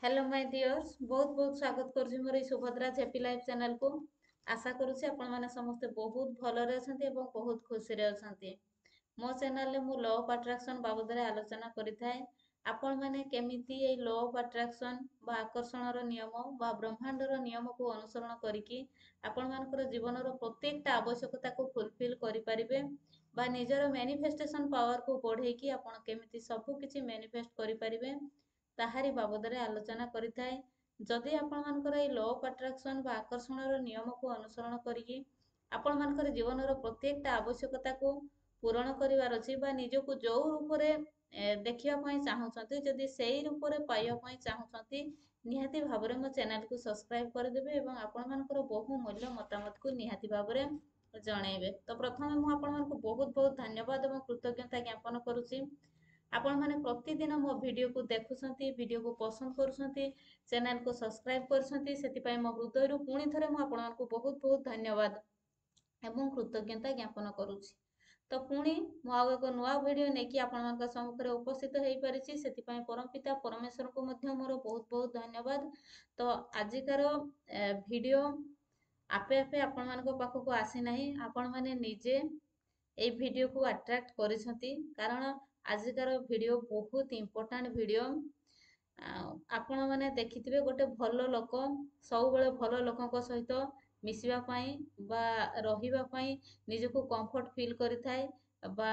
Hello my dears बहुत बहुत स्वागत करुछि मोर सुभद्रा जेपी लाइफ चैनल को। आशा करुछि आपण माने समस्त बहुत भलरे अछंती एवं बहुत खुशी रे अछंती। मो चैनल रे मु लॉ ऑफ अट्रैक्शन बाबद रे आलोचना करिथाय। आपण माने केमिति ए लॉ ऑफ अट्रैक्शन बा आकर्षण रो नियम बा ब्रह्मांड रो नियम को अनुसरण करिकि आपण मानकर जीवन रो प्रत्येकटा आवश्यकता को फुलफिल करि परिबे बा निजर मैनिफेस्टेशन पावर को बढ़े कि आपण केमिति सब किछि मैनिफेस्ट करि परिबे ताहारी बाबदरे आलोचना करिथाए। जदि आपण मानकर ए लॉ ऑफ अट्रैक्शन बा आकर्षण रो नियम को अनुसरण करिकि आपण मानकर जीवन रो प्रत्येकटा आवश्यकता को पूरण करिवार अछि बा निजको जो रूप रे देखिया पई चाहउछंती जदि सेही रूप रे पाइया पई चाहउछंती निहाती भाबरे मो चैनल को सब्सक्राइब कर देबे एवं आपण मानकर बहु मूल्य मतामत को निहाती भाबरे जणेबे। तो प्रथमे मु आपण मानक बहुत बहुत धन्यवाद एवं कृतज्ञता ज्ञापन करूची। आपण माने प्रतिदिन मो वीडियो को देखुछंती, वीडियो को पसंद करूछंती, चैनल को सब्सक्राइब करूछंती, सेति पई मो हृदय रु पुणी थरे मु आपण मानक बहुत बहुत धन्यवाद एवं कृतज्ञता ज्ञापन करूची। तो पुणी मु आउ एक नुआ वीडियो नेकी आपण मानक सम्मुखरे उपस्थित हेई परिची, सेति पई परमपिता परमेश्वर को मध्य मोर बहुत बहुत धन्यवाद। तो आजिकार वीडियो आपे आपे आपण मानक पाखको आसी नाही, आपण माने निजे এই ভিডিওକୁ ଆଟ୍ରାକ୍ଟ କରିଛନ୍ତି କାରଣ ଆଜିକାର ଭିଡ଼ିଓ ବହୁତ ଇମ୍ପୋର୍ଟାଣ୍ଟ ଭିଡ଼ିଓ। ଆପଣ ମାନେ ଦେଖିଥିବେ ଗୋଟେ ଭଲ ଲୋକ ସବୁବେଳେ ଭଲ ଲୋକଙ୍କ ସହିତ ମିଶିବା ପାଇଁ ବା ରହିବା ପାଇଁ ନିଜକୁ କମ୍ଫର୍ଟ ଫିଲ୍ କରିଥାଏ ବା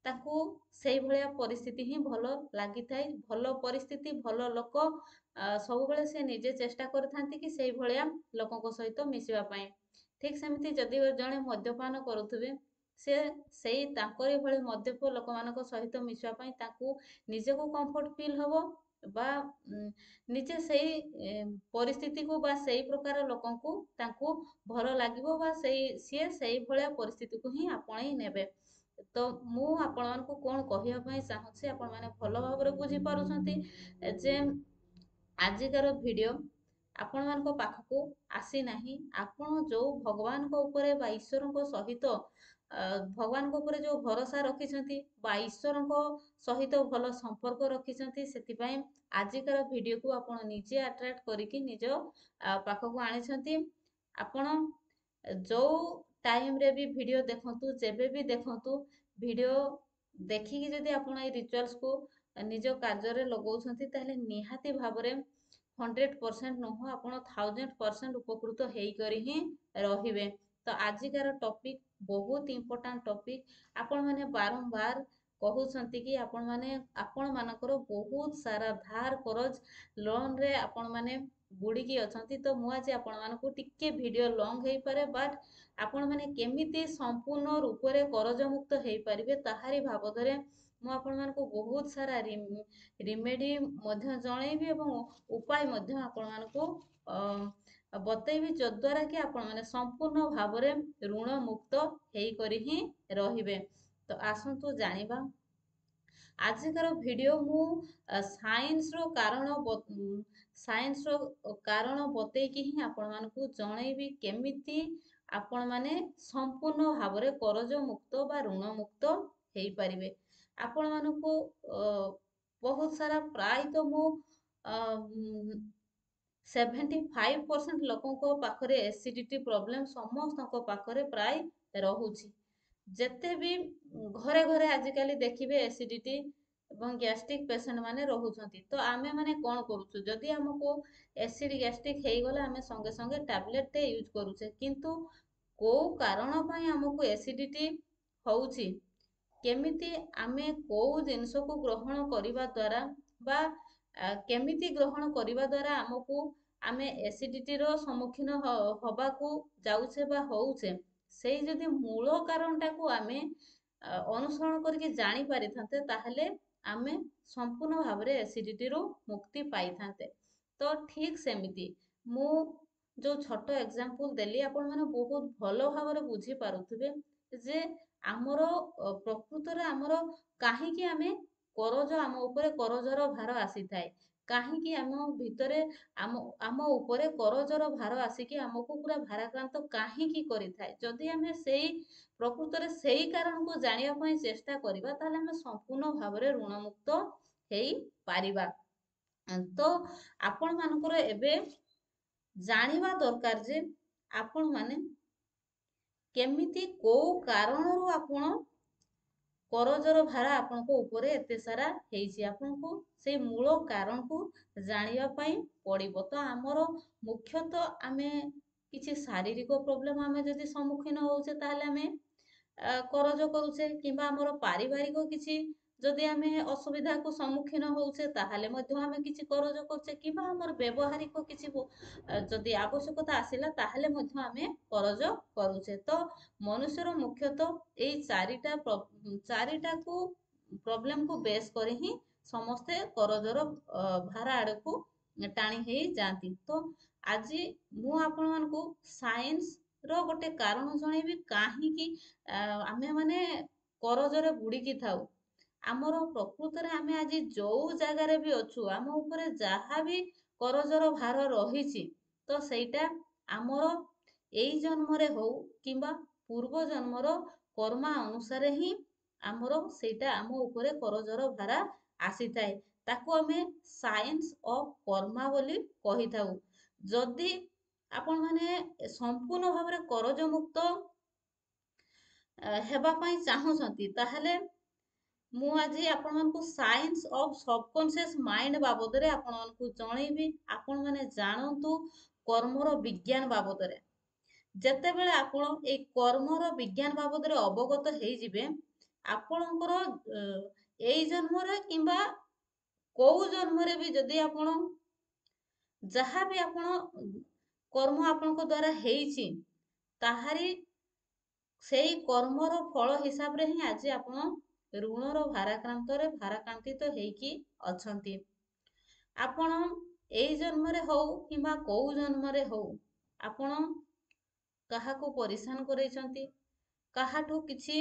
ତାକୁ ସେଇ ଭଳିଆ ପରିସ୍ଥିତି ହିଁ ଭଲ ଲାଗିଥାଏ। ଭଲ ପରିସ୍ଥିତି ଭଲ ଲୋକ ସବୁବେଳେ ସେ ନିଜେ ଚେଷ୍ଟା କରିଥାନ୍ତି କି ସେଇ ଭଳିଆ ଲୋକଙ୍କ ସହିତ ମିଶିବା ପାଇଁ। ଠିକ୍ ସେମିତି ଯଦି ଜଣେ ମଦ୍ୟପାନ କରୁଥିବେ ସେ ସେଇ ତାଙ୍କରି ଭଳି ମଦ୍ୟପ ଲୋକମାନଙ୍କ ସହିତ ମିଶିବା ପାଇଁ ତାକୁ ନିଜକୁ କମ୍ଫର୍ଟ ଫିଲ୍ ହବ ବା ନିଜେ ସେଇ ପରିସ୍ଥିତିକୁ ବା ସେଇ ପ୍ରକାର ଲୋକଙ୍କୁ ତାଙ୍କୁ ଭଲ ଲାଗିବ ବା ସିଏ ସେଇ ଭଳିଆ ପରିସ୍ଥିତିକୁ ହିଁ ଆପଣେଇ ନେବେ। ତ ମୁଁ ଆପଣମାନଙ୍କୁ କଣ କହିବା ପାଇଁ ଚାହୁଁଛି ଆପଣ ମାନେ ଭଲ ଭାବରେ ବୁଝି ପାରୁଛନ୍ତି ଯେ ଆଜିକାର ଭିଡ଼ିଓ ଆପଣମାନଙ୍କ ପାଖକୁ ଆସି ନାହିଁ। ଆପଣ ଯୋଉ ଭଗବାନଙ୍କ ଉପରେ ବା ଈଶ୍ୱରଙ୍କ ସହିତ ଭଗବାନଙ୍କ ଉପରେ ଯୋଉ ଭରସା ରଖିଛନ୍ତି ବା ଈଶ୍ୱରଙ୍କ ସହିତ ଭଲ ସମ୍ପର୍କ ରଖିଛନ୍ତି ସେଥିପାଇଁ ଆଜିକାର ଭିଡ଼ିଓକୁ ଆପଣ ନିଜେ ଆଟ୍ରାକ୍ଟ କରିକି ନିଜ ପାଖକୁ ଆଣିଛନ୍ତି। ଆପଣ ଯୋଉ ଟାଇମରେ ବି ଭିଡ଼ିଓ ଦେଖନ୍ତୁ, ଯେବେ ବି ଦେଖନ୍ତୁ, ଭିଡ଼ିଓ ଦେଖିକି ଯଦି ଆପଣ ଏଇ ରିଚୁଆଲ୍ସକୁ ନିଜ କାର୍ଯ୍ୟରେ ଲଗାଉଛନ୍ତି ତାହେଲେ ନିହାତି ଭାବରେ 100% ନୁହଁ ଆପଣ 1000% ଉପକୃତ ହେଇକରି ହିଁ ରହିବେ। ତ ଆଜିକାର ଟପିକ୍ ବହୁତ ଇମ୍ପୋର୍ଟାଣ୍ଟ ଟପିକ୍। ଆପଣ ମାନେ ବାରମ୍ବାର କହୁଛନ୍ତି କି ଆପଣ ମାନଙ୍କର ବହୁତ ସାରା ଧାର କରଜ ଲୋନରେ ଆପଣ ମାନେ ବୁଡ଼ିକି ଅଛନ୍ତି। ତ ମୁଁ ଆଜି ଆପଣ ମାନଙ୍କୁ ଟିକେ ଭିଡ଼ିଓ ଲଙ୍ଗ ହେଇପାରେ ବଟ୍ ଆପଣ ମାନେ କେମିତି ସମ୍ପୂର୍ଣ୍ଣ ରୂପରେ କରଜ ମୁକ୍ତ ହେଇପାରିବେ ତାହାରି ବାବଦରେ ମୁଁ ଆପଣ ମାନଙ୍କୁ ବହୁତ ସାରା ରିମେଡି ମଧ୍ୟ ଜଣେଇବି ଏବଂ ଉପାୟ ମଧ୍ୟ ଆପଣ ମାନଙ୍କୁ ବତେଇବି ଯଦ୍ୱାରା କି ଆପଣ ମାନେ ସମ୍ପୂର୍ଣ୍ଣ ଭାବରେ ଋଣ ମୁକ୍ତ ହେଇକରି ହିଁ ରହିବେ। ତ ଆସନ୍ତୁ ଜାଣିବା ଆଜିକାର ଭିଡ଼ିଓ ମୁଁ ସାଇନ୍ସର କାରଣ ବତେଇକି ହିଁ ଆପଣ ମାନଙ୍କୁ ଜଣେଇବି କେମିତି ଆପଣ ମାନେ ସମ୍ପୂର୍ଣ୍ଣ ଭାବରେ କରଜ ମୁକ୍ତ ବା ଋଣ ମୁକ୍ତ ହେଇପାରିବେ। ଆପଣ ମାନଙ୍କୁ ବହୁତ ସାରା ପ୍ରାୟତଃ ମୁଁ 75% ଲୋକଙ୍କ ପାଖରେ ଏସିଡିଟି ପ୍ରୋବ୍ଲେମ ସମସ୍ତଙ୍କ ପାଖରେ ପ୍ରାୟ ରହୁଛି। ଯେତେ ବି ଘରେ ଘରେ ଆଜିକାଲି ଦେଖିବେ ଏସିଡିଟି ଏବଂ ଗ୍ୟାଷ୍ଟ୍ରିକ୍ ପେସେଣ୍ଟ ମାନେ ରହୁଛନ୍ତି। ତ ଆମେ ମାନେ କଣ କରୁଛୁ, ଯଦି ଆମକୁ ଏସିଡ୍ ଗ୍ୟାଷ୍ଟ୍ରିକ୍ ହେଇଗଲା ଆମେ ସଙ୍ଗେ ସଙ୍ଗେ ଟ୍ୟାବଲେଟଟେ ୟୁଜ୍ କରୁଛେ, କିନ୍ତୁ କୋଉ କାରଣ ପାଇଁ ଆମକୁ ଏସିଡିଟି ହଉଛି, କେମିତି ଆମେ କୋଉ ଜିନିଷକୁ ଗ୍ରହଣ କରିବା ଦ୍ୱାରା ବା କେମିତି ଗ୍ରହଣ କରିବା ଦ୍ୱାରା ଆମେ ଏସିଡିଟିର ସମ୍ମୁଖୀନ ହବାକୁ ଯାଉଛେ ବା ହଉଛେ, ସେଇ ଯଦି ମୂଳ କାରଣଟାକୁ ଆମେ ଅନୁସରଣ କରିକି ଜାଣି ପାରିଥାନ୍ତେ ତାହେଲେ ଆମେ ସମ୍ପୂର୍ଣ୍ଣ ଭାବରେ ଏସିଡିଟିରୁ ମୁକ୍ତି ପାଇଥାନ୍ତେ। ତ ଠିକ୍ ସେମିତି ମୁଁ ଯୋଉ ଛୋଟ ଏକ୍ସାମ୍ପଲ ଦେଲି ଆପଣ ମାନେ ବହୁତ ଭଲ ଭାବରେ ବୁଝି ପାରୁଥିବେ ଯେ ଆମର ପ୍ରକୃତରେ ଆମର କାହିଁକି ଆମ ଉପରେ କରଜର ଭାର ଆସିଥାଏ, କାହିଁକି ଆମ ଭିତରେ ଆମ ଉପରେ କରଜର ଭାର ଆସିକି ଆମକୁ ପୁରା ଭାରାକ୍ରାନ୍ତ କାହିଁକି କରିଥାଏ। ଯଦି ଆମେ ପ୍ରକୃତରେ ସେଇ କାରଣକୁ ଜାଣିବା ପାଇଁ ଚେଷ୍ଟା କରିବା ତାହେଲେ ଆମେ ସମ୍ପୂର୍ଣ୍ଣ ଭାବରେ ଋଣମୁକ୍ତ ହେଇପାରିବା। ତ ଆପଣ ମାନଙ୍କର ଏବେ ଜାଣିବା ଦରକାର ଯେ ଆପଣ ମାନେ କେମିତି କୋଉ କାରଣରୁ ଆପଣ କରଜର ଭାର ଆପଣଙ୍କ ଉପରେ ଏତେ ସାରା ହେଇଛି, ଆପଣଙ୍କୁ ସେଇ ମୂଳ କାରଣକୁ ଜାଣିବା ପାଇଁ ପଡିବ। ତ ଆମର ମୁଖ୍ୟତଃ ଆମେ କିଛି ଶାରୀରିକ ପ୍ରୋବ୍ଲେମ ଆମେ ଯଦି ସମ୍ମୁଖୀନ ହଉଛେ ତାହେଲେ ଆମେ କରଜ କରୁଛେ, କିମ୍ବା ଆମର ପାରିବାରିକ କିଛି ଯଦି ଆମେ ଅସୁବିଧାକୁ ସମ୍ମୁଖୀନ ହଉଛେ ତାହେଲେ ମଧ୍ୟ ଆମେ କିଛି କରଜ କରୁଛେ, କିମ୍ବା ଆମର ବ୍ୟବହାରିକ କିଛି ଯଦି ଆବଶ୍ୟକତା ଆସିଲା ତାହେଲେ ମଧ୍ୟ ଆମେ କରଜ କରୁଛେ। ତ ମନୁଷ୍ୟର ମୁଖ୍ୟତଃ ଏଇ ଚାରିଟାକୁ ପ୍ରୋବ୍ଲେମକୁ ବେସ୍ କରି ହିଁ ସମସ୍ତେ କରଜର ଭାର ଆଡକୁ ଟାଣି ହେଇଯାଆନ୍ତି। ତ ଆଜି ମୁଁ ଆପଣମାନଙ୍କୁ ସାଇନ୍ସ ର ଗୋଟେ କାରଣ ଜଣେଇବି କାହିଁକି ଆମେ ମାନେ କରଜରେ ବୁଡିକି ଥାଉ। ଆମର ପ୍ରକୃତରେ ଆମେ ଆଜି ଯୋଉ ଜାଗାରେ ବି ଅଛୁ, ଆମ ଉପରେ ଯାହା ବି କରଜର ଭାର ରହିଛି, ତ ସେଇଟା ଆମର ଏଇ ଜନ୍ମରେ ହଉ କିମ୍ବା ପୂର୍ବ ଜନ୍ମର କର୍ମା ଅନୁସାରେ ହିଁ ଆମର ସେଇଟା ଆମ ଉପରେ କରଜର ଭାର ଆସିଥାଏ। ତାକୁ ଆମେ ସାଇନ୍ସ ଅଫ କର୍ମା ବୋଲି କହିଥାଉ। ଯଦି ଆପଣ ମାନେ ସମ୍ପୂର୍ଣ୍ଣ ଭାବରେ କରଜ ମୁକ୍ତ ହେବା ପାଇଁ ଚାହୁଁଛନ୍ତି, ତାହେଲେ ମୁଁ ଆଜି ଆପଣମାନଙ୍କୁ ସାଇନ୍ସ ଅଫ ସବକନସିୟସ ମାଇଣ୍ଡ ବାବଦରେ ଆପଣମାନଙ୍କୁ ଜଣେଇବି। ଆପଣ ମାନେ ଜାଣନ୍ତୁ କର୍ମର ବିଜ୍ଞାନ ବାବଦରେ। ଯେତେବେଳେ ଆପଣ ଏଇ କର୍ମର ବିଜ୍ଞାନ ବାବଦରେ ଅବଗତ ହେଇଯିବେ, ଆପଣଙ୍କର ଏଇ ଜନ୍ମରେ କିମ୍ବା କୋଉ ଜନ୍ମରେ ବି ଯଦି ଆପଣ ଯାହା ବି ଆପଣ କର୍ମ ଆପଣଙ୍କ ଦ୍ଵାରା ହେଇଛି, ତାହାରି ସେଇ କର୍ମର ଫଳ ହିସାବରେ ହିଁ ଆଜି ଆପଣ ଋଣର ଭାରାକ୍ରାନ୍ତିତ ହେଇକି ଅଛନ୍ତି। ଆପଣ ଏଇ ଜନ୍ମରେ ହଉ କିମ୍ବା କୋଉ ଜନ୍ମରେ ହଉ, ଆପଣ କାହାକୁ ପରିଶାନ କରେଇଛନ୍ତି, କାହାଠୁ କିଛି,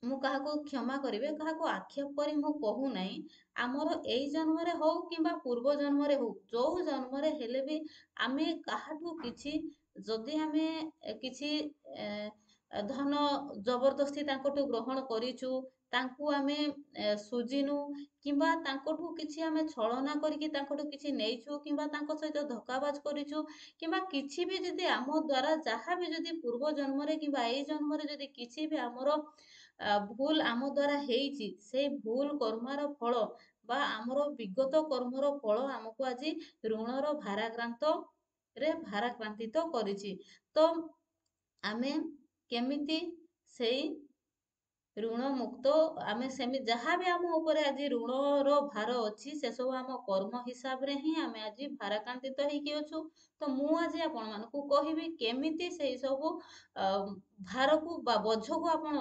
ମୁଁ କାହାକୁ କ୍ଷମା କରିବେ କାହାକୁ ଆକ୍ଷେପ କରି ମୁଁ କହୁନାହିଁ। ଆମର ଏଇ ଜନ୍ମରେ ହଉ କିମ୍ବା ପୂର୍ବ ଜନ୍ମରେ ହଉ, ଯୋଉ ଜନ୍ମରେ ହେଲେ ବି ଆମେ କାହାଠୁ କିଛି, ଯଦି ଆମେ କିଛି ଧନ ଜବରଦସ୍ତି ତାଙ୍କଠୁ ଗ୍ରହଣ କରିଛୁ, ତାଙ୍କୁ ଆମେ ସୁଜିନୁ, କିମ୍ବା ତାଙ୍କଠୁ କିଛି ଆମେ ଛଳନା କରିକି ତାଙ୍କଠୁ କିଛି ନେଇଛୁ, କିମ୍ବା ତାଙ୍କ ସହିତ ଧୋକାବାଜ କରିଛୁ, କିମ୍ବା କିଛି ବି ଯଦି ଆମ ଦ୍ଵାରା ଯାହା ବି ଯଦି ପୂର୍ବ ଜନ୍ମରେ କିମ୍ବା ଏଇ ଜନ୍ମରେ ଯଦି କିଛି ବି ଆମର ଭୁଲ ଆମ ଦ୍ଵାରା ହେଇଛି, ସେଇ ଭୁଲ କର୍ମର ଫଳ ବା ଆମର ବିଗତ କର୍ମର ଫଳ ଆମକୁ ଆଜି ଋଣର ଭାରାକ୍ରାନ୍ତିତ କରିଛି। ତ ଆମେ କେମିତି ସେଇ ଋଣ ମୁକ୍ତ, ଆମେ ସେମିତି ଯାହା ବି ଆମ ଉପରେ ଆଜି ଋଣର ଭାର ଅଛି, ସେସବୁ ଆମ କର୍ମ ହିସାବରେ ହିଁ ଆମେ ଆଜି ଭାରାକ୍ରାନ୍ତିତ ହେଇକି ଅଛୁ। ତ ମୁଁ ଆଜି ଆପଣ ମାନଙ୍କୁ କହିବି କେମିତି ସେଇ ସବୁ ଭାରକୁ ବା ବୋଝକୁ ଆପଣ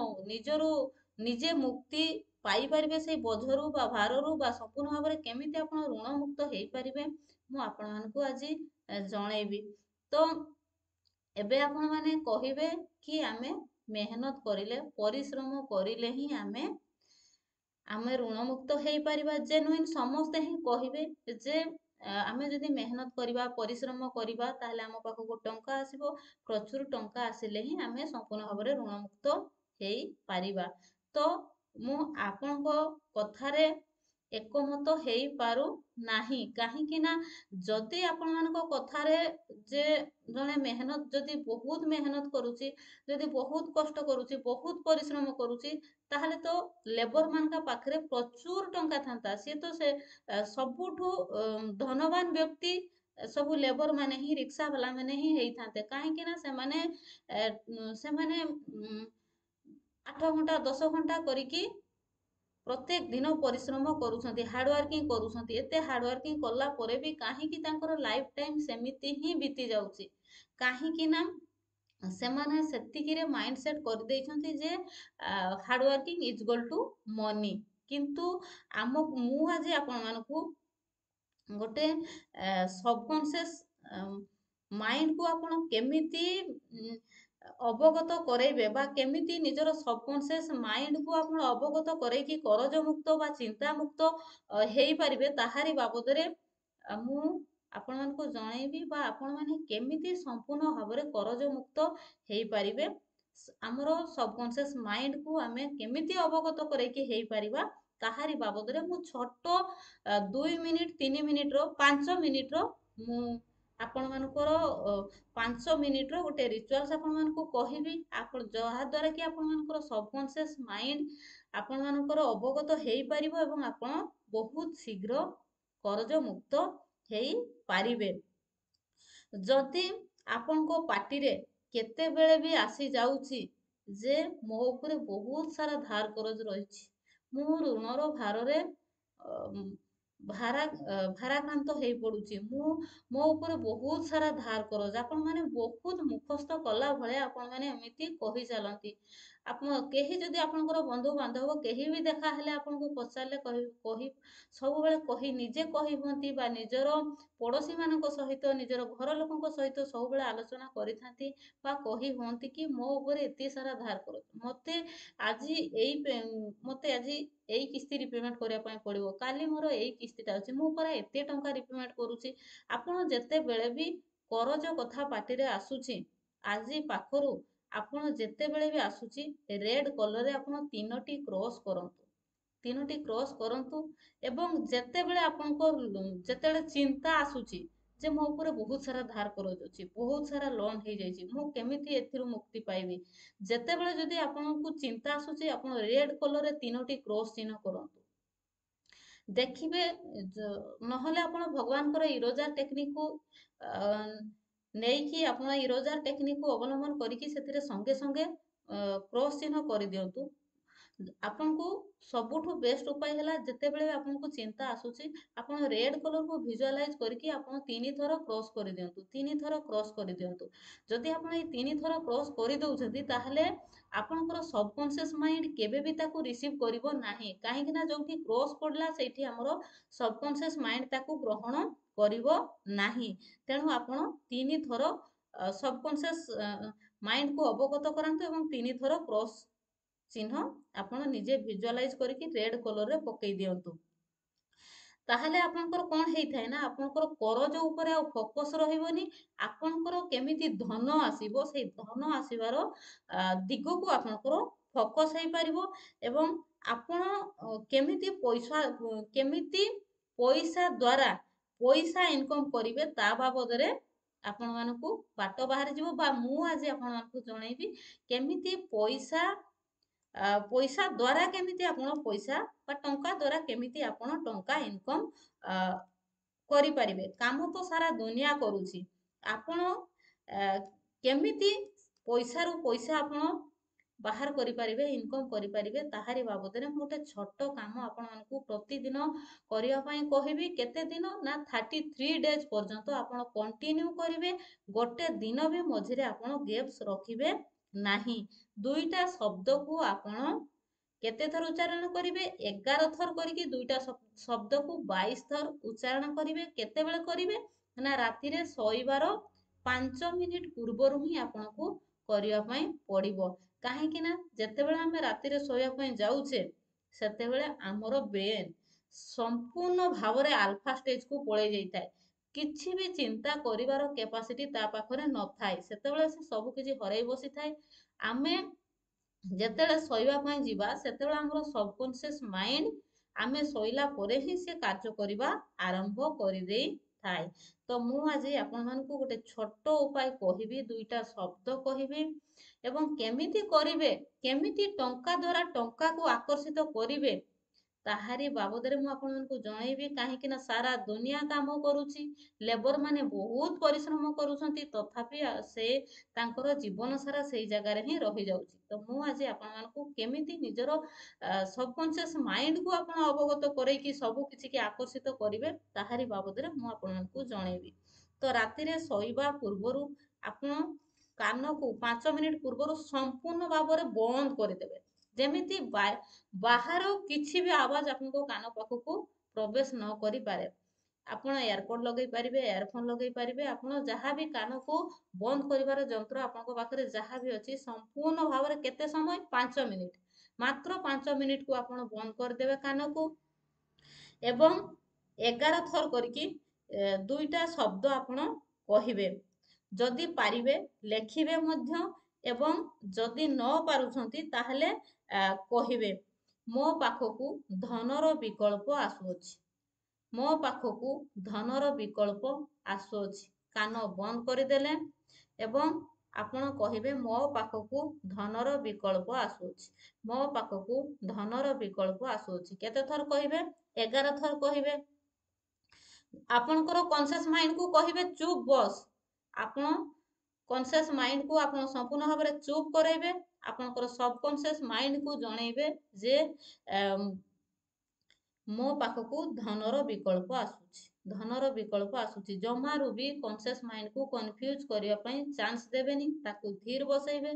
ନିଜେ ମୁକ୍ତି ପାଇପାରିବେ, ସେଇ ବୋଝରୁ ବା ଭାରରୁ, ବା ସମ୍ପୂର୍ଣ୍ଣ ଭାବରେ କେମିତି ଆପଣ ଋଣ ମୁକ୍ତ ହେଇପାରିବେ, ମୁଁ ଆପଣ ମାନଙ୍କୁ ଆଜି ଜଣେଇବି। ତ ଏବେ ଆପଣ ମାନେ କହିବେ କି ଆମେ ମେହନତ କରିଲେ, ପରିଶ୍ରମ କରିଲେ ହିଁ ଆମେ ଋଣମୁକ୍ତ ହେଇପାରିବା। ଜେନୁଇନ ସମସ୍ତେ ହିଁ କହିବେ ଯେ ଆମେ ଯଦି ମେହନତ କରିବା, ପରିଶ୍ରମ କରିବା, ତାହେଲେ ଆମ ପାଖକୁ ଟଙ୍କା ଆସିବ, ପ୍ରଚୁର ଟଙ୍କା ଆସିଲେ ହିଁ ଆମେ ସମ୍ପୂର୍ଣ୍ଣ ଭାବରେ ଋଣମୁକ୍ତ ହେଇପାରିବା। ତ ମୁଁ ଆପଣଙ୍କ କଥାରେ ଏକମତ ହେଇପାରୁ ନାହିଁ, କାହିଁକି ନା ଯଦି ଆପଣମାନଙ୍କ କଥାରେ ଯେ ଜଣେ ଯଦି ବହୁତ ମେହନତ କରୁଛି, ଯଦି ବହୁତ କଷ୍ଟ କରୁଛି, ବହୁତ ପରିଶ୍ରମ କରୁଛି, ତାହେଲେ ତ ଲେବର ମାନଙ୍କ ପାଖରେ ପ୍ରଚୁର ଟଙ୍କା ଥାନ୍ତା, ସିଏ ତ ସେ ସବୁଠୁ ଧନବାନ ବ୍ୟକ୍ତି ସବୁ ଲେବର ମାନେ ହିଁ, ରିକ୍ସା ବାଲା ମାନେ ହିଁ ହେଇଥାନ୍ତେ। କାହିଁକି ନା ସେମାନେ 8 ଘଣ୍ଟା 10 ଘଣ୍ଟା କରିକି ପ୍ରତ୍ୟେକ ଦିନ ପରିଶ୍ରମ କରୁଛନ୍ତି, ହାର୍ଡୱାର୍କିଂ କରୁଛନ୍ତି। ଏତେ ହାର୍ଡୱାର୍କିଂ କଲା ପରେ ବି କାହିଁକି ତାଙ୍କର ଲାଇଫ ଟାଇମ ସେମିତି ହିଁ ବିତି ଯାଉଛି? କାହିଁକି ନା ସେମାନେ ସେତିକିରେ ମାଇଣ୍ଡ ସେଟ କରିଦେଇଛନ୍ତି ଯେ hardworking is equal to money. କିନ୍ତୁ ମୁଁ ଆଜି ଆପଣ ମାନଙ୍କୁ ଗୋଟେ ସବକନସିୟସ ମାଇଣ୍ଡକୁ ଆପଣ କେମିତି ଅବଗତ କରେଇବେ, ବା କେମିତି ନିଜର ସବକନସିୟସ ମାଇଣ୍ଡକୁ ଆପଣ ଅବଗତ କରେଇକି କରଜ ମୁକ୍ତ ବା ଚିନ୍ତା ମୁକ୍ତ ହେଇପାରିବେ, ତାହାରି ବାବଦରେ ମୁଁ ଆପଣମାନଙ୍କୁ ଜଣେଇବି, ବା ଆପଣମାନେ କେମିତି ସମ୍ପୂର୍ଣ୍ଣ ଭାବରେ କରଜ ମୁକ୍ତ ହେଇପାରିବେ, ଆମର ସବକନସିୟସ ମାଇଣ୍ଡକୁ ଆମେ କେମିତି ଅବଗତ କରେଇକି ହେଇପାରିବା, ତାହାରି ବାବଦରେ ମୁଁ ଛୋଟ 2 ମିନିଟ୍ 3 ମିନିଟ୍ର 5 ମିନିଟ୍ର ମୁଁ ଆପଣମାନଙ୍କର 5 ମିନିଟ୍ର ଗୋଟେ ରିଚୁଆଲ୍ସ ଆପଣମାନଙ୍କୁ କହିବି, ଆପଣ ଯାହାଦ୍ୱାରା କି ଆପଣମାନଙ୍କର ସବକନସିୟସ୍ ମାଇଣ୍ଡ ଆପଣମାନଙ୍କର ଅବଗତ ହେଇପାରିବ ଏବଂ ଆପଣ ବହୁତ ଶୀଘ୍ର କରଜ ମୁକ୍ତ ହେଇପାରିବେ। ଯଦି ଆପଣଙ୍କ ପାଟିରେ କେତେବେଳେ ବି ଆସିଯାଉଛି ଯେ ମୋ ଉପରେ ବହୁତ ସାରା ଧାର କରଜ ରହିଛି, ମୁଁ ଋଣର ଭାରରେ ଭାରାକ୍ରାନ୍ତ ହେଇ ପଡୁଛି, ମୁଁ ମୋ ଉପରେ ବହୁତ ସାରା ଧାର କରଜ, ଆପଣମାନେ ବହୁତ ମୁଖସ୍ଥ କଲା ଭଳିଆ ଆପଣମାନେ ଏମିତି କହି ଚାଲନ୍ତି। ଆପଣ କେହି ଯଦି ଆପଣଙ୍କର ବନ୍ଧୁବାନ୍ଧବ କେହି ବି ଦେଖା ହେଲେ ଆପଣଙ୍କୁ ପଚାରିଲେ କହି ସବୁବେଳେ ନିଜେ କହି ହୁଅନ୍ତି ବା ନିଜର ପଡ଼ୋଶୀ ମାନଙ୍କ ସହିତ ନିଜର ଘର ଲୋକଙ୍କ ସହିତ ସବୁବେଳେ ଆଲୋଚନା କରିଥାନ୍ତି ବା କହି ହୁଅନ୍ତି କି ମୋ ଉପରେ ଏତେ ସାରା ଧାର କର, ମତେ ଆଜି ଏଇ କିସ୍ତି ରିପେମେଣ୍ଟ କରିବା ପାଇଁ ପଡ଼ିବ, କାଲି ମୋର ଏଇ କିସ୍ତିଟା ଅଛି, ମୁଁ ପରା ଏତେ ଟଙ୍କା ରିପେମେଣ୍ଟ କରୁଛି। ଆପଣ ଯେତେବେଳେ ବି କରଜ କଥା ପାଟିରେ ଆସୁଛି ଆଜି ପାଖରୁ ଆପଣ ଯେତେବେଳେ ବି ଆସୁଛି ରେଡ୍ କଲରରେ ଆପଣ 3ଟି କ୍ରସ୍ କରନ୍ତୁ, 3ଟି କ୍ରସ୍ କରନ୍ତୁ। ଏବଂ ଯେତେବେଳେ ଆପଣଙ୍କ ଯେତେବେଳେ ଚିନ୍ତା ଆସୁଛି ଯେ ମୋ ଉପରେ ବହୁତ ସାରା ଧାର କରଜ ଅଛି, ବହୁତ ସାରା ଲୋନ୍ ହେଇଯାଇଛି, ମୁଁ କେମିତି ଏଥିରୁ ମୁକ୍ତି ପାଇବି, ଯେତେବେଳେ ଯଦି ଆପଣଙ୍କୁ ଚିନ୍ତା ଆସୁଛି ଆପଣ ରେଡ୍ କଲରରେ 3ଟି କ୍ରସ୍ ଚିହ୍ନ କରନ୍ତୁ। ଦେଖିବେ ନହେଲେ ଆପଣ ଭଗବାନଙ୍କର ଇରୋଜା ଟେକ୍ନିକକୁ ନେଇକି ଆପଣ ଇରୋଜା ଟେକ୍ନିକକୁ ଅବଲମ୍ବନ କରିକି ସେଥିରେ ସଙ୍ଗେ ସଙ୍ଗେ କ୍ରସ୍ ଚିହ୍ନ କରିଦିଅନ୍ତୁ। ଆପଣଙ୍କୁ ସବୁଠୁ ବେଷ୍ଟ ଉପାୟ ହେଲା ଯେତେବେଳେ ଆପଣଙ୍କୁ ଚିନ୍ତା ଆସୁଛି ଆପଣ ରେଡ୍ କଲରକୁ ଭିଜୁଆଲାଇଜ କରିକି ଆପଣ 3 ଥର କ୍ରସ୍ କରିଦିଅନ୍ତୁ, 3 ଥର କ୍ରସ୍ କରିଦିଅନ୍ତୁ। ଯଦି ଆପଣ ଏଇ 3 ଥର କ୍ରସ୍ କରିଦଉଛନ୍ତି ତାହେଲେ ଆପଣଙ୍କର ସବକନସିୟସ୍ ମାଇଣ୍ଡ କେବେ ବି ତାକୁ ରିସିଭ୍ କରିବ ନାହିଁ, କାହିଁକି ନା ଯୋଉଠି କ୍ରସ୍ ପଡିଲା ସେଇଠି ଆମର ସବକନସିୟସ୍ ମାଇଣ୍ଡ ତାକୁ ଗ୍ରହଣ କରିବ ନାହିଁ। ତେଣୁ ଆପଣ 3 ଥର ସବକନସିୟସ୍ ମାଇଣ୍ଡକୁ ଅବଗତ କରାନ୍ତୁ ଏବଂ 3 ଥର କ୍ରସ୍ ଚିହ୍ନ ଆପଣ ନିଜେ ଭିଜୁଆଲାଇଜ କରିକି ରେଡ୍ କଲରରେ ପକେଇ ଦିଅନ୍ତୁ। ତାହେଲେ ଆପଣଙ୍କର କଣ ହେଇଥାଏ ନା ଆପଣଙ୍କର କରଜ ଉପରେ ଆଉ ଫୋକସ ରହିବନି, ଆପଣଙ୍କର କେମିତି ଧନ ଆସିବ ସେଇ ଧନ ଆସିବାର ଦିଗକୁ ଆପଣଙ୍କର ଫୋକସ ହେଇପାରିବ ଏବଂ ଆପଣ କେମିତି ପଇସା ଦ୍ୱାରା ପଇସା ଇନକମ୍ କରିବେ ତା ବାବଦରେ ଆପଣମାନଙ୍କୁ ବାଟ ବାହାରିଯିବ ବା ମୁଁ ଆଜି ଆପଣମାନଙ୍କୁ ଜଣେଇବି କେମିତି ପଇସା ଦ୍ୱାରା କେମିତି ଆପଣ ପଇସା ବା ଟଙ୍କା ଦ୍ୱାରା କେମିତି ଆପଣ ଟଙ୍କା ଇନକମ୍ କରିପାରିବେ। କାମ ତ ସାରା ଦୁନିଆ କରୁଛି, ଆପଣ କେମିତି ପଇସାରୁ ପଇସା ଆପଣ ବାହାର କରିପାରିବେ, ଇନକମ୍ କରିପାରିବେ, ତାହାରି ବାବଦରେ ମୁଁ ଗୋଟେ ଛୋଟ କାମ ଆପଣମାନଙ୍କୁ ପ୍ରତିଦିନ କରିବା ପାଇଁ କହିବି। କେତେ ଦିନ ନା 33 ଡେଜ୍ ପର୍ଯ୍ୟନ୍ତ ଆପଣ କଣ୍ଟିନ୍ୟୁ କରିବେ, ଗୋଟେ ଦିନ ବି ମଝିରେ ଆପଣ ଗ୍ୟାପ୍ସ ରଖିବେ ନାହିଁ। 2ଟା ଶବ୍ଦକୁ ଆପଣ କେତେ ଥର ଉଚ୍ଚାରଣ କରିବେ, 11 ଥର କରିକି 2ଟା ଶବ୍ଦକୁ 22 ଥର ଉଚ୍ଚାରଣ କରିବେ। କେତେବେଳେ କରିବେ ନା ରାତିରେ ଶୋଇବାର 5 ମିନିଟ୍ ପୂର୍ବରୁ ହିଁ ଆପଣଙ୍କୁ କରିବା ପାଇଁ ପଡ଼ିବ। କାହିଁକି ନା ଯେତେବେଳେ ଆମେ ରାତିରେ ଶୋଇବା ପାଇଁ ଯାଉଛେ ସେତେବେଳେ ଆମର ବ୍ରେନ୍ ସମ୍ପୂର୍ଣ୍ଣ ଭାବରେ ଆଲଫା ଷ୍ଟେଜକୁ ପଳେଇ ଯାଇଥାଏ, କିଛି ବି ଚିନ୍ତା କରିବାର କେପାସିଟି ତା ପାଖରେ ନଥାଏ, ସେତେବେଳେ ସେ ସବୁ କିଛି ହରେଇ ବସିଥାଏ। ଆମେ ଯେତେବେଳେ ଶୋଇବା ପାଇଁ ଯିବା ସେତେବେଳେ ଆମର ସବକନସିୟସ୍ ମାଇଣ୍ଡ ଆମେ ଶୋଇଲା ପରେ ହିଁ ସେ କାର୍ଯ୍ୟ କରିବା ଆରମ୍ଭ କରିଦେଇଥାଏ। ତ ମୁଁ ଆଜି ଆପଣମାନଙ୍କୁ ଗୋଟେ ଛୋଟ ଉପାୟ କହିବି, 2ଟା ଶବ୍ଦ କହିବି ଏବଂ କେମିତି କରିବେ, କେମିତି ଟଙ୍କା ଦ୍ୱାରା ଟଙ୍କାକୁ ଆକର୍ଷିତ କରିବେ ତାହାରି ବାବଦରେ ମୁଁ ଆପଣମାନଙ୍କୁ ଜଣେଇବି। କାହିଁକି ନା ସାରା ଦୁନିଆ କାମ କରୁଛି, ଲେବର ମାନେ ବହୁତ ପରିଶ୍ରମ କରୁଛନ୍ତି, ତଥାପି ସେ ତାଙ୍କର ଜୀବନ ସାରା ସେଇ ଜାଗାରେ ହିଁ ରହିଯାଉଛି। ତ ମୁଁ ଆଜି ଆପଣମାନଙ୍କୁ କେମିତି ନିଜର ସବକନସିୟସ୍ ମାଇଣ୍ଡକୁ ଆପଣ ଅବଗତ କରେଇକି ସବୁ କିଛିକି ଆକର୍ଷିତ କରିବେ ତାହାରି ବାବଦରେ ମୁଁ ଆପଣମାନଙ୍କୁ ଜଣେଇବି। ତ ରାତିରେ ଶୋଇବା ପୂର୍ବରୁ ଆପଣ କାନକୁ 5 ମିନିଟ୍ ପୂର୍ବରୁ ସମ୍ପୂର୍ଣ୍ଣ ଭାବରେ ବନ୍ଦ କରିଦେବେ, ଯେମିତି ବାହାର କିଛି ବି ଆବାଜ ଆପଣଙ୍କ କାନ ପାଖକୁ ପ୍ରବେଶ ନ କରିପାରେ। ଆପଣ ଏୟାରପୋର୍ଟ ଲଗେଇ ପାରିବେ, ଏୟାରଫୋନ ଲଗେଇ ପାରିବେ, ଆପଣ ଯାହା ବି କାନକୁ ବନ୍ଦ କରିବାର ଯନ୍ତ୍ର ଆପଣଙ୍କ ପାଖରେ ଯାହା ବି ଅଛି ସମ୍ପୂର୍ଣ୍ଣ ଭାବରେ କେତେ ସମୟ 5 ମିନିଟ୍, ମାତ୍ର 5 ମିନିଟ୍କୁ ଆପଣ ବନ୍ଦ କରିଦେବେ କାନକୁ ଏବଂ 11 ଥର କରିକି 2ଟା ଶବ୍ଦ ଆପଣ କହିବେ। ଯଦି ପାରିବେ ଲେଖିବେ ମଧ୍ୟ ଏବଂ ଯଦି ନ ପାରୁଛନ୍ତି ତାହେଲେ କହିବେ। ମୋ ପାଖକୁ ଧନର ବିକଳ୍ପ ଆସୁଅଛି। ମୋ ପାଖକୁ ଧନର ବିକଳ୍ପ ଆସୁଅଛି। କାନ ବନ୍ଦ କରିଦେଲେ ଏବଂ ଆପଣ କହିବେ ମୋ ପାଖକୁ ଧନର ବିକଳ୍ପ ଆସୁଅଛି। ମୋ ପାଖକୁ ଧନର ବିକଳ୍ପ ଆସୁଅଛି। କେତେ ଥର କହିବେ? 11 ଥର କହିବେ। ଆପଣଙ୍କର କନସିୟସ୍ ମାଇଣ୍ଡକୁ କହିବେ ଚୁପ୍ ବସ୍। ଆପଣ କନସିୟସ୍ ମାଇଣ୍ଡକୁ ଆପଣ ସମ୍ପୂର୍ଣ୍ଣ ଭାବରେ ଚୁପ୍ କରାଇବେ। ଆପଣଙ୍କର ସବକନସିୟସ୍ ମାଇଣ୍ଡକୁ ଜଣେଇବେ ଯେ ମୋ ପାଖକୁ ଧନର ବିକଳ୍ପ ଆସୁଛି। ଧନର ବିକଳ୍ପ ଆସୁଛି। ଜମାରୁ ବି କନସିୟସ୍ ମାଇଣ୍ଡକୁ କନଫ୍ୟୁଜ୍ କରିବା ପାଇଁ ଚାନ୍ସ ଦେବେନି। ତାକୁ ଧୀର ବସେଇବେ।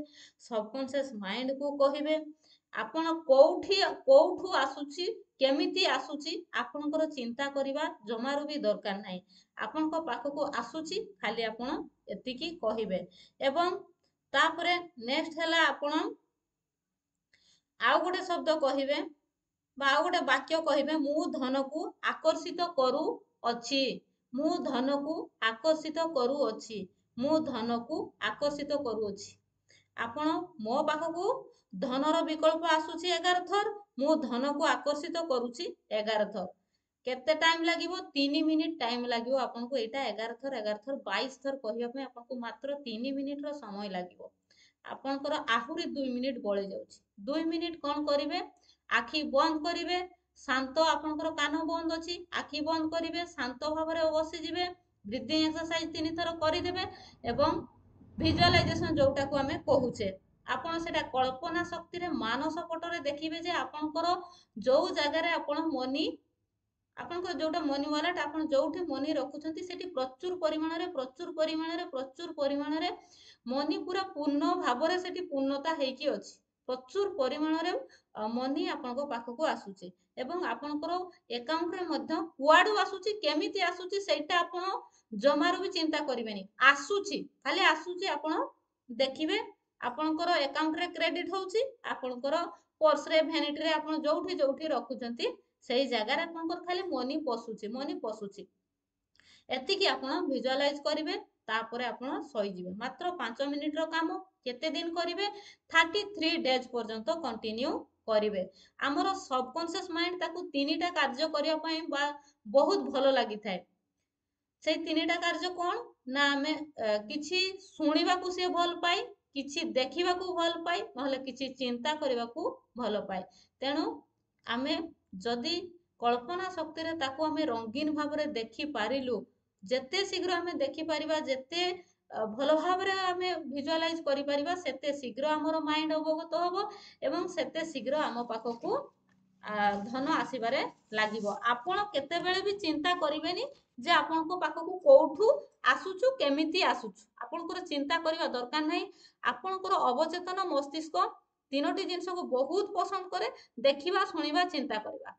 ସବକନସିୟସ୍ ମାଇଣ୍ଡକୁ କହିବେ ଆପଣ କୋଉଠୁ ଆସୁଛି, କେମିତି ଆସୁଛି, ଆପଣଙ୍କର ଚିନ୍ତା କରିବା ଜମାରୁ ବି ଦରକାର ନାହିଁ। ଆପଣଙ୍କ ପାଖକୁ ଆସୁଛି, ଖାଲି ଆପଣ ଏତିକି କହିବେ। ଏବଂ ତାପରେ ନେକ୍ସଟ ହେଲା ଆପଣ ଆଉ ଗୋଟେ ଶବ୍ଦ କହିବେ ବା ଆଉ ଗୋଟେ ବାକ୍ୟ କହିବେ, ମୁଁ ଧନକୁ ଆକର୍ଷିତ କରୁଅଛି। ମୁଁ ଧନକୁ ଆକର୍ଷିତ କରୁଅଛି। ମୁଁ ଧନକୁ ଆକର୍ଷିତ କରୁଅଛି। ଆପଣ ମୋ ପାଖକୁ ଧନର ବିକଳ୍ପ ଆସୁଛି 11 ଥର, ମୁଁ ଧନକୁ ଆକର୍ଷିତ କରୁଛି 11 ଥର। କେତେ ଟାଇମ୍ ଲାଗିବ? 3 ମିନିଟ୍ ଟାଇମ୍ ଲାଗିବ ଆପଣଙ୍କୁ ଏଇଟା 11 ଥର 22 ଥର କହିବା ପାଇଁ। ଆପଣଙ୍କୁ ମାତ୍ର 3 ମିନିଟ୍ର ସମୟ ଲାଗିବ। ଆପଣଙ୍କର ଆହୁରି 2 ମିନିଟ୍ ବଳି ଯାଉଛି। 2 ମିନିଟ୍ କ'ଣ କରିବେ? ଆଖି ବନ୍ଦ କରିବେ। ଶାନ୍ତ, ଆପଣଙ୍କର କାନ ବନ୍ଦ ଅଛି, ଆଖି ବନ୍ଦ କରିବେ, ଶାନ୍ତ ଭାବରେ ବସିଯିବେ। ବ୍ରିଦିଂ ଏକ୍ସରସାଇଜ 3 ଥର କରିଦେବେ ଏବଂ ଭିଜୁଆଲାଇଜେସନ ଯୋଉଟାକୁ ଆମେ କହୁଛେ, ଆପଣ ସେଟା କଳ୍ପନା ଶକ୍ତିରେ ମାନସ ପଟରେ ଦେଖିବେ ଯେ ଆପଣଙ୍କର ଯୋଉ ଜାଗାରେ ଆପଣ ଆପଣଙ୍କର ଯୋଉଟା ମନି ୱାଲେଟ ଆପଣ ଯୋଉଠି ମନି ରଖୁଛନ୍ତି ସେଠି ପ୍ରଚୁର ପରିମାଣରେ ମନି ପୁରା ପୂର୍ଣ୍ଣ ଭାବରେ ସେଠି ପୂର୍ଣ୍ଣତା ହେଇକି ଅଛି। ପ୍ରଚୁର ପରିମାଣରେ ମନି ଆପଣଙ୍କ ପାଖକୁ ଆସୁଛି ଏବଂ ଆପଣଙ୍କର ଏକାଉଣ୍ଟରେ ମଧ୍ୟ କୁଆଡୁ ଆସୁଛି, କେମିତି ଆସୁଛି, ସେଇଟା ଆପଣ ଜମାରୁ ବି ଚିନ୍ତା କରିବେନି। ଆସୁଛି, ଖାଲି ଆସୁଛି, ଆପଣ ଦେଖିବେ ଆପଣଙ୍କର ଏକାଉଣ୍ଟରେ କ୍ରେଡିଟ ହଉଛି, ଆପଣଙ୍କର ପର୍ସରେ, ଭ୍ୟାନିଟିରେ, ଆପଣ ଯୋଉଠି ରଖୁଛନ୍ତି ସେଇ ଜାଗାରେ ଆପଣଙ୍କର ଖାଲି ମନି ପଶୁଛି। ଏତିକି ଆପଣ ଭିଜୁଆଲାଇଜ କରିବେ। ତାପରେ ଆପଣ ଶୋଇଯିବେ। ମାତ୍ର 5 ମିନିଟର କାମ। କେତେ ଦିନ କରିବେ? 33 ଡେଜ୍ ପର୍ଯ୍ୟନ୍ତ କଣ୍ଟିନ୍ୟୁ କରିବେ। ଆମର ସବକନସିୟସ୍ ମାଇଣ୍ଡ ତାକୁ 3ଟା କାର୍ଯ୍ୟ କରିବା ପାଇଁ ବା ବହୁତ ଭଲ ଲାଗିଥାଏ। ସେଇ 3ଟା କାର୍ଯ୍ୟ କ'ଣ ନା, ଆମେ କିଛି ଶୁଣିବାକୁ ସିଏ ଭଲ ପାଏ, କିଛି ଦେଖିବାକୁ ଭଲ ପାଏ, ନହେଲେ କିଛି ଚିନ୍ତା କରିବାକୁ ଭଲ ପାଏ। ତେଣୁ ଆମେ ଯଦି କଳ୍ପନା ଶକ୍ତିରେ ତାକୁ ଆମେ ରଙ୍ଗୀନ ଭାବରେ ଦେଖିପାରିଲୁ, ଯେତେ ଶୀଘ୍ର ଆମେ ଦେଖିପାରିବା, ଯେତେ ଭଲ ଭାବରେ ଆମେ ଭିଜୁଆଲାଇଜ କରିପାରିବା, ସେତେ ଶୀଘ୍ର ଆମର ମାଇଣ୍ଡ ଅବଗତ ହବ ଏବଂ ସେତେ ଶୀଘ୍ର ଆମ ପାଖକୁ ଧନ ଆସିବାରେ ଲାଗିବ। ଆପଣ କେତେବେଳେ ବି ଚିନ୍ତା କରିବେନି ଯେ ଆପଣଙ୍କ ପାଖକୁ କୋଉଠୁ ଆସୁଛୁ, କେମିତି ଆସୁଛୁ। ଆପଣଙ୍କର ଚିନ୍ତା କରିବା ଦରକାର ନାହିଁ। ଆପଣଙ୍କର ଅବଚେତନ ମସ୍ତିଷ୍କ 3ଟି ଜିନିଷକୁ ବହୁତ ପସନ୍ଦ କରେ, ଦେଖିବା, ଶୁଣିବା, ଚିନ୍ତା କରିବା।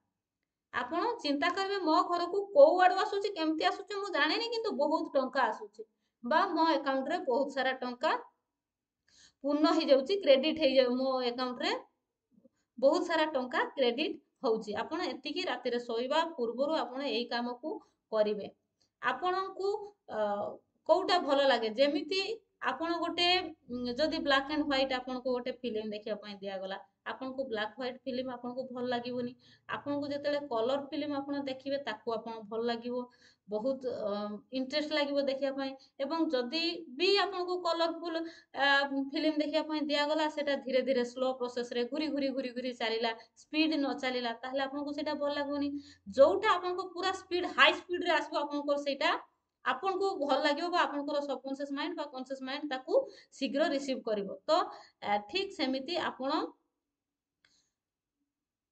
ଆପଣ ଚିନ୍ତା କରିବେ ମୋ ଘରକୁ କୋଉ ଆଡୁ ଆସୁଛି, କେମିତି ଆସୁଛି ମୁଁ ଜାଣିନି, କିନ୍ତୁ ବହୁତ ଟଙ୍କା ଆସୁଛି ବା ମୋ ଆକାଉଣ୍ଟରେ ବହୁତ ସାରା ଟଙ୍କା ପୂର୍ଣ୍ଣ ହେଇଯାଉଛି, କ୍ରେଡିଟ ହେଇଯାଉଛି, ମୋ ଆକାଉଣ୍ଟରେ ବହୁତ ସାରା ଟଙ୍କା କ୍ରେଡିଟ ହଉଛି। ଆପଣ ଏତିକି ରାତିରେ ଶୋଇବା ପୂର୍ବରୁ ଆପଣ ଏଇ କାମକୁ କରିବେ। ଆପଣଙ୍କୁ କୋଉଟା ଭଲ ଲାଗେ? ଯେମିତି ଆପଣ ଗୋଟେ ଯଦି ବ୍ଲାକ୍ ଆଣ୍ଡ ହ୍ୱାଇଟ୍ ଆପଣଙ୍କୁ ଗୋଟେ ଫିଲ୍ମ ଦେଖିବା ପାଇଁ ଦିଆଗଲା, ଆପଣଙ୍କୁ ବ୍ଲାକ୍ ହ୍ୱାଇଟ୍ ଫିଲ୍ମ ଆପଣଙ୍କୁ ଭଲ ଲାଗିବନି। ଆପଣଙ୍କୁ ଯେତେବେଳେ କଲର ଫିଲ୍ମ ଆପଣ ଦେଖିବେ ତାକୁ ଆପଣଙ୍କୁ ଭଲ ଲାଗିବ, ବହୁତ ଇଣ୍ଟରେଷ୍ଟ ଲାଗିବ ଦେଖିବା ପାଇଁ। ଏବଂ ଯଦି ବି ଆପଣଙ୍କୁ କଲରଫୁଲ ଫିଲ୍ମ ଦେଖିବା ପାଇଁ ଦିଆଗଲା, ସେଟା ଧୀରେ ଧୀରେ ସ୍ଲୋ ପ୍ରୋସେସରେ ଘୁରି ଚାଲିଲା, ସ୍ପିଡ ନ ଚାଲିଲା, ତାହେଲେ ଆପଣଙ୍କୁ ସେଇଟା ଭଲ ଲାଗିବନି। ଯୋଉଟା ଆପଣଙ୍କୁ ପୁରା ସ୍ପିଡ, ହାଇ ସ୍ପିଡରେ ଆସିବ, ଆପଣଙ୍କର ସେଇଟା ଆପଣଙ୍କୁ ଭଲ ଲାଗିବ ବା ଆପଣଙ୍କର ସବକନସିୟସ୍ ମାଇଣ୍ଡ ବା କନସିୟସ୍ ମାଇଣ୍ଡ ତାକୁ ଶୀଘ୍ର ରିସିଭ୍ କରିବ। ତ ଠିକ ସେମିତି ଆପଣ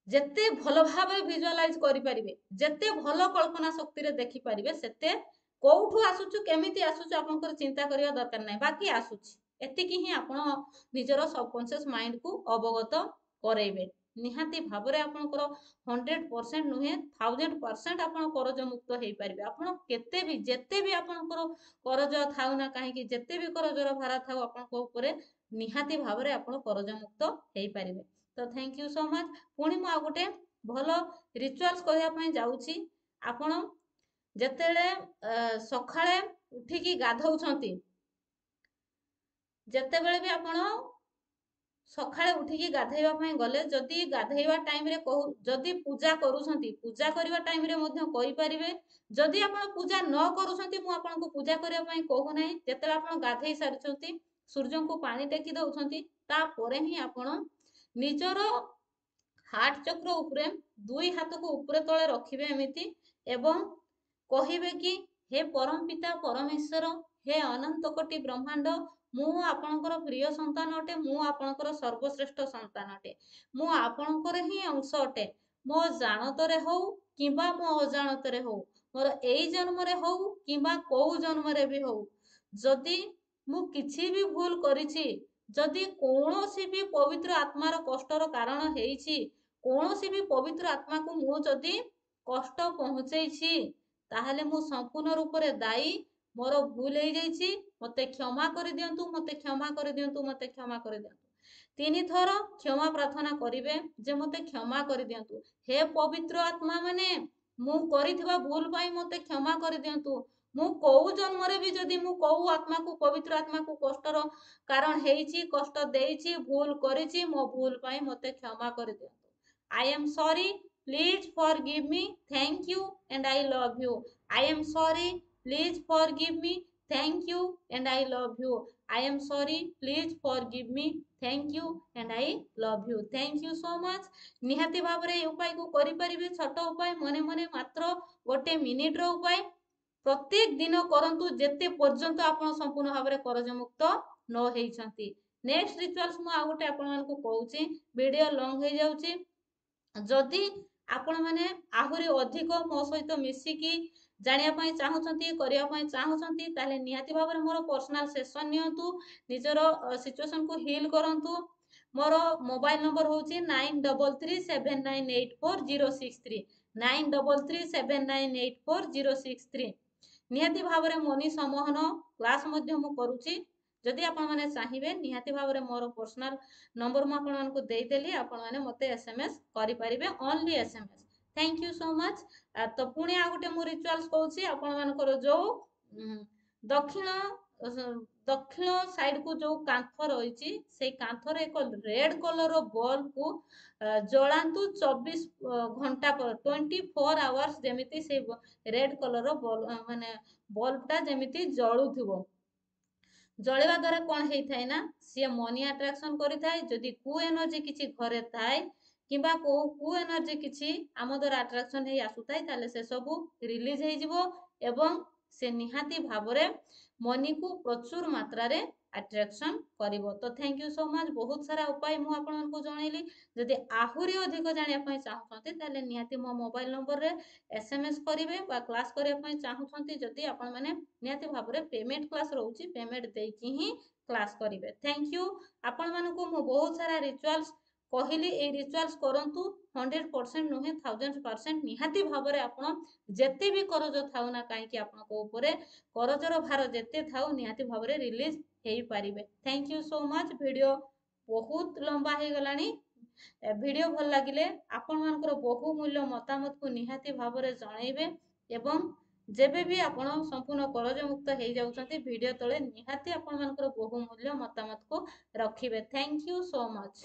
ଯେତେ ଭଲ ଭାବରେ ଭିଜୁଆଲାଇଜ କରିପାରିବେ, ଯେତେ ଭଲ କଳ୍ପନା ଶକ୍ତିରେ ଦେଖିପାରିବେ, ସେତେ କୋଉଠୁ ଆସୁଛୁ, କେମିତି ଆସୁଛୁ, ଆପଣଙ୍କର ଚିନ୍ତା କରିବା ଦରକାର ନାହିଁ, ବାକି ଆସୁଛି। ଏତିକି ହିଁ ଆପଣ ନିଜର ସବକନସିୟସ୍ ମାଇଣ୍ଡକୁ ଅବଗତ କରେଇବେ। ନିହାତି ଭାବରେ ଆପଣଙ୍କର 100% ନୁହେଁ, 1000% ଆପଣ କରଜ ମୁକ୍ତ ହେଇପାରିବେ। ଆପଣ କେତେ ବି, ଯେତେ ବି ଆପଣଙ୍କର କରଜ ଥାଉ ନା କାହିଁକି, ଯେତେ ବି କରଜର ଭାର ଥାଉ ଆପଣଙ୍କ ଉପରେ, ନିହାତି ଭାବରେ ଆପଣ କରଜ ମୁକ୍ତ ହେଇପାରିବେ। ତ ଥ୍ୟାଙ୍କ ୟୁ ସୋ ମଚ୍। ପୁଣି ମୁଁ ଆଉ ଗୋଟେ ଭଲ ରିଚୁଆଲ୍ସ କହିବା ପାଇଁ ଯାଉଛି। ଆପଣ ଯେତେବେଳେ ସକାଳେ ଉଠିକି ଗାଧଉଛନ୍ତି, ଯେତେବେଳେ ବି ଆପଣ ସକାଳେ ଉଠିକି ଗାଧେଇବା ପାଇଁ ଗଲେ ଯଦି ଗାଧେଇବା ଟାଇମରେ ଯଦି ପୂଜା କରୁଛନ୍ତି ପୂଜା କରିବା ଟାଇମରେ ମଧ୍ୟ କରିପାରିବେ। ଯଦି ଆପଣ ପୂଜା ନ କରୁଛନ୍ତି ମୁଁ ଆପଣଙ୍କୁ ପୂଜା କରିବା ପାଇଁ କହୁନାହିଁ। ଯେତେବେଳେ ଆପଣ ଗାଧେଇ ସାରିଛନ୍ତି ସୂର୍ଯ୍ୟଙ୍କୁ ପାଣି ଟେକି ଦଉଛନ୍ତି ତାପରେ ହିଁ ଆପଣ ନିଜର ହାର୍ଟ ଚକ୍ର ଉପରେ ଦୁଇ ହାତକୁ ଉପରେ ତଳେ ରଖିବେ ଏମିତି ଏବଂ କହିବେ କି ହେ ପରମ ପିତା ପରମେଶ୍ୱର, ହେ ଅନନ୍ତ କୋଟି ବ୍ରହ୍ମାଣ୍ଡ, ମୁଁ ଆପଣଙ୍କର ପ୍ରିୟ ସନ୍ତାନ ଅଟେ, ମୁଁ ଆପଣଙ୍କର ସର୍ବଶ୍ରେଷ୍ଠ ସନ୍ତାନ ଅଟେ, ମୁଁ ଆପଣଙ୍କର ହିଁ ଅଂଶ ଅଟେ। ମୋ ଜାଣତରେ ହଉ କିମ୍ବା ମୋ ଅଜାଣତରେ ହଉ, ମୋର ଏଇ ଜନ୍ମରେ ହଉ କିମ୍ବା କୋଉ ଜନ୍ମରେ ବି ହଉ, ଯଦି ମୁଁ କିଛି ବି ଭୁଲ କରିଛି, ଯଦି କୌଣସି ବି ପବିତ୍ର ଆତ୍ମାର କଷ୍ଟର କାରଣ ହେଇଛି, କୌଣସି ବି ପବିତ୍ର ଆତ୍ମାକୁ ମୁଁ ଯଦି କଷ୍ଟ ପହଞ୍ଚେଇଛି, ତାହେଲେ ମୁଁ ସମ୍ପୂର୍ଣ୍ଣ ରୂପରେ ଦାୟୀ। ମୋର ଭୁଲ ହେଇଯାଇଛି, ମତେ କ୍ଷମା କରିଦିଅନ୍ତୁ, ମତେ କ୍ଷମା କରିଦିଅନ୍ତୁ, ମତେ କ୍ଷମା କରିଦିଅନ୍ତୁ। 3 ଥର କ୍ଷମା ପ୍ରାର୍ଥନା କରିବେ ଯେ ମତେ କ୍ଷମା କରିଦିଅନ୍ତୁ। ହେ ପବିତ୍ର ଆତ୍ମା ମାନେ, ମୁଁ କରିଥିବା ଭୁଲ ପାଇଁ ମତେ କ୍ଷମା କରିଦିଅନ୍ତୁ। ମୁଁ କୋଉ ଜନ୍ମରେ ବି ଯଦି ମୁଁ କୋଉ ଆତ୍ମାକୁ ପବିତ୍ର ଆତ୍ମାକୁ କଷ୍ଟର କାରଣ ହେଇଛି, କଷ୍ଟ ଦେଇଛି, ଭୁଲ କରିଛି, ମୋ ଭୁଲ ପାଇଁ ମତେ କ୍ଷମା କରିଦିଅନ୍ତୁ। I am sorry, please forgive me, thank you and I love you. I am sorry, please forgive me, thank you and I love you. I am sorry, please forgive me, thank you and I love you. Thank you so much. ନିହାତି ଭାବରେ এই ଉପାୟକୁ କରିପାରିବେ। ଛୋଟ ଉପାୟ, ମନେ ମନେ ମାତ୍ର 1 ମିନିଟର ଉପାୟ। ପ୍ରତ୍ୟେକ ଦିନ କରନ୍ତୁ ଯେତେ ପର୍ଯ୍ୟନ୍ତ ଆପଣ ସମ୍ପୂର୍ଣ୍ଣ ଭାବରେ କରଜମୁକ୍ତ ନ ହେଇଛନ୍ତି। ନେକ୍ସଟ ରିଚୁଆଲ୍ସ ମୁଁ ଆଉ ଗୋଟେ ଆପଣମାନଙ୍କୁ କହୁଛି, ଭିଡ଼ିଓ ଲଙ୍ଗ ହେଇଯାଉଛି। ଯଦି ଆପଣମାନେ ଆହୁରି ଅଧିକ ମୋ ସହିତ ମିଶିକି ଜାଣିବା ପାଇଁ ଚାହୁଁଛନ୍ତି, କରିବା ପାଇଁ ଚାହୁଁଛନ୍ତି, ତାହେଲେ ନିହାତି ଭାବରେ ମୋର ପର୍ସନାଲ ସେସନ ନିଅନ୍ତୁ, ନିଜର ସିଚୁଏସନକୁ ହିଲ୍ କରନ୍ତୁ। ମୋର ମୋବାଇଲ ନମ୍ବର ହେଉଛି 9337984063, 9337984063। ନିହାତି ଭାବରେ ମନି ସମୋହନ କ୍ଲାସ ମଧ୍ୟ ମୁଁ କରୁଛି। ଯଦି ଆପଣମାନେ ଚାହିଁବେ ନିହାତି ଭାବରେ ମୋର ପର୍ସନାଲ ନମ୍ବର ମୁଁ ଆପଣମାନଙ୍କୁ ଦେଇଦେଲି, ଆପଣମାନେ ମୋତେ SMS କରିପାରିବେ, only SMS। Thank you so much. ତ ପୁଣି ଆଉ ଗୋଟେ ମୁଁ ରିଚୁଆଲ୍ସ କହୁଛି ଆପଣମାନଙ୍କର ଯୋଉ ଦକ୍ଷିଣ ଦକ୍ଷିଣ ସାଇଡକୁ ଯୋଉ କାନ୍ଥ ରହିଛି, ସେଇ କାନ୍ଥରେ ଏକ ରେଡ୍ କଲରର ବଲ୍ବକୁ ଜଳାନ୍ତୁ 24 ଘଣ୍ଟା 24 ଆୱାର୍ସ, ଯେମିତି ସେଇ ରେଡ୍ କଲରର ମାନେ ବଲ୍ବଟା ଯେମିତି ଜଳୁଥିବ। ଜଳିବା ଦ୍ୱାରା କ'ଣ ହେଇଥାଏ ନା, ସିଏ ମନି ଆଟ୍ରାକ୍ସନ୍ କରିଥାଏ। ଯଦି କୁ ଏନର୍ଜି କିଛି ଘରେ ଥାଏ କିମ୍ବା କୁ ଏନର୍ଜି କିଛି ଆମ ଦ୍ୱାରା ଆଟ୍ରାକ୍ସନ୍ ହେଇ ଆସୁଥାଏ, ତାହେଲେ ସେ ସବୁ ରିଲିଜ୍ ହେଇଯିବ ଏବଂ ସେ ନିହାତି ଭାବରେ ମନିକୁ ପ୍ରଚୁର ମାତ୍ରାରେ ଆଟ୍ରାକ୍ସନ୍ କରିବ। ତ ଥ୍ୟାଙ୍କ ୟୁ ସୋ ମଚ୍। ବହୁତ ସାରା ଉପାୟ ମୁଁ ଆପଣଙ୍କୁ ଜଣେଇଲି। ଯଦି ଆହୁରି ଅଧିକ ଜାଣିବା ପାଇଁ ଚାହୁଁଛନ୍ତି ତାହେଲେ ନିହାତି ମୋ ମୋବାଇଲ ନମ୍ବରରେ SMS କରିବେ ବା କ୍ଲାସ୍ କରିବା ପାଇଁ ଚାହୁଁଛନ୍ତି, ଯଦି ଆପଣମାନେ ନିହାତି ଭାବରେ ପେମେଣ୍ଟ କ୍ଲାସ୍ ରହୁଛି, ପେମେଣ୍ଟ ଦେଇକି ହିଁ କ୍ଲାସ୍ କରିବେ। Thank you. ଆପଣମାନଙ୍କୁ ମୁଁ ବହୁତ ସାରା ରିଚୁଆଲ୍ସ କହିଲି, ଏଇ ରିଚୁଆଲ୍ସ କରନ୍ତୁ। 100% ନୁହେଁ, 1000% ନିହାତି ଭାବରେ ଆପଣ ଯେତେ ବି କରଜ ଥାଉ ନା କାହିଁକି, ଆପଣଙ୍କ ଉପରେ କରଜର ଭାର ଯେତେ ଥାଉ, ନିହାତି ଭାବରେ ରିଲିଜ୍ ହେଇପାରିବେ। Thank you so much. Video ବହୁତ ଲମ୍ବା ହେଇଗଲାଣି। ଭିଡ଼ିଓ ଭଲ ଲାଗିଲେ ଆପଣମାନଙ୍କର ବହୁମୂଲ୍ୟ ମତାମତକୁ ନିହାତି ଭାବରେ ଜଣେଇବେ ଏବଂ ଯେବେ ବି ଆପଣ ସମ୍ପୂର୍ଣ୍ଣ କରଜମୁକ୍ତ ହେଇଯାଉଛନ୍ତି, ଭିଡ଼ିଓ ତଳେ ନିହାତି ଆପଣମାନଙ୍କର ବହୁମୂଲ୍ୟ ମତାମତକୁ ରଖିବେ। Thank you so much.